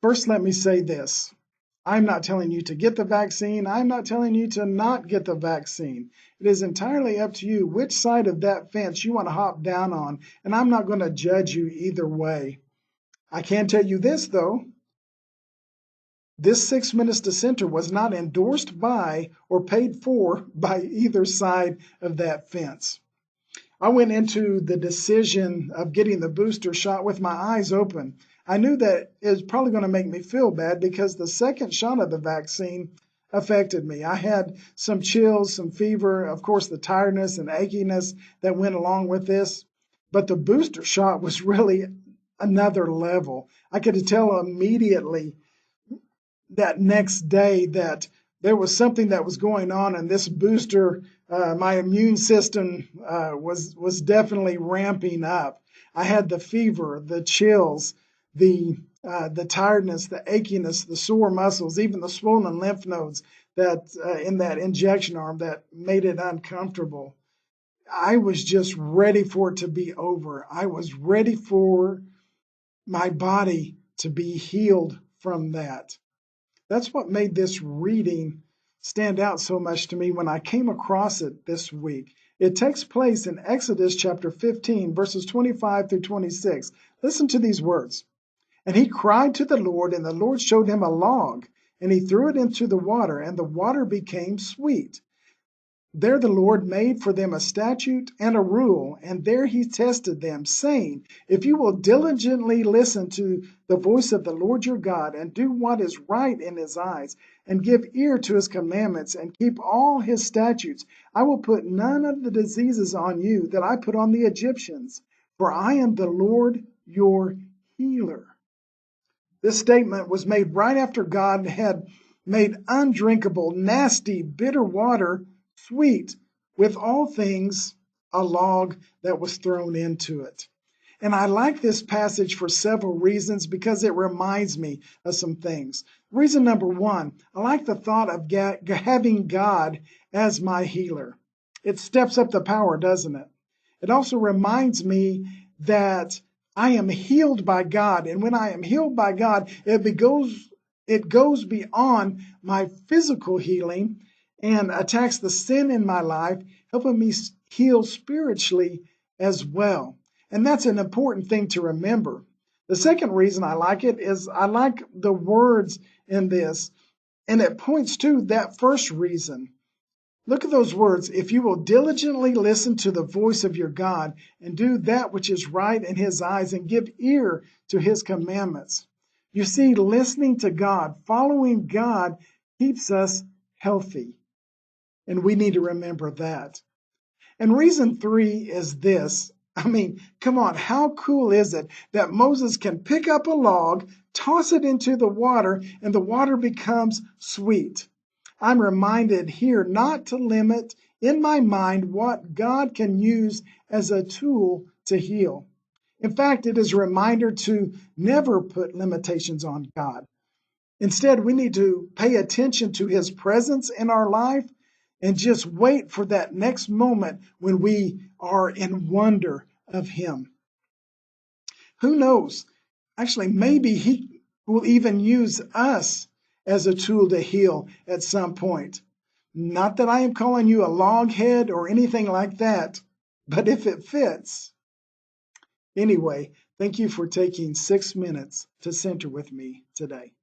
First, let me say this. I'm not telling you to get the vaccine. I'm not telling you to not get the vaccine. It is entirely up to you which side of that fence you want to hop down on, and I'm not going to judge you either way. I can tell you this, though. This 6 Minutes Dissenter was not endorsed by or paid for by either side of that fence. I went into the decision of getting the booster shot with my eyes open. I knew that it was probably going to make me feel bad because the second shot of the vaccine affected me. I had some chills, some fever, of course, the tiredness and achiness that went along with this. But the booster shot was really another level. I could tell immediately that next day that there was something that was going on, and this booster, my immune system was definitely ramping up. I had the fever, the chills, the tiredness, the achiness, the sore muscles, even the swollen lymph nodes that in that injection arm that made it uncomfortable. I was just ready for it to be over. I was ready for my body to be healed from that. That's what made this reading stand out so much to me when I came across it this week. It takes place in Exodus chapter 15, verses 25 through 26. Listen to these words. And he cried to the Lord, and the Lord showed him a log, and he threw it into the water, and the water became sweet. There the Lord made for them a statute and a rule, and there he tested them, saying, If you will diligently listen to the voice of the Lord your God, and do what is right in his eyes, and give ear to his commandments, and keep all his statutes, I will put none of the diseases on you that I put on the Egyptians, for I am the Lord your healer. This statement was made right after God had made undrinkable, nasty, bitter water sweet with all things a log that was thrown into it. And I like this passage for several reasons because it reminds me of some things. Reason number one, I like the thought of having God as my healer. It steps up the power, doesn't it? It also reminds me that I am healed by God. And when I am healed by God, it goes beyond my physical healing and attacks the sin in my life, helping me heal spiritually as well. And that's an important thing to remember. The second reason I like it is I like the words in this, and it points to that first reason. Look at those words. If you will diligently listen to the voice of your God and do that which is right in his eyes and give ear to his commandments. You see, listening to God, following God keeps us healthy. And we need to remember that. And reason three is this. I mean, come on, how cool is it that Moses can pick up a log, toss it into the water, and the water becomes sweet? I'm reminded here not to limit in my mind what God can use as a tool to heal. In fact, it is a reminder to never put limitations on God. Instead, we need to pay attention to his presence in our life and just wait for that next moment when we are in wonder of him. Who knows? Actually, maybe he will even use us as a tool to heal at some point. Not that I am calling you a loghead or anything like that, but if it fits. Anyway, thank you for taking 6 minutes to center with me today.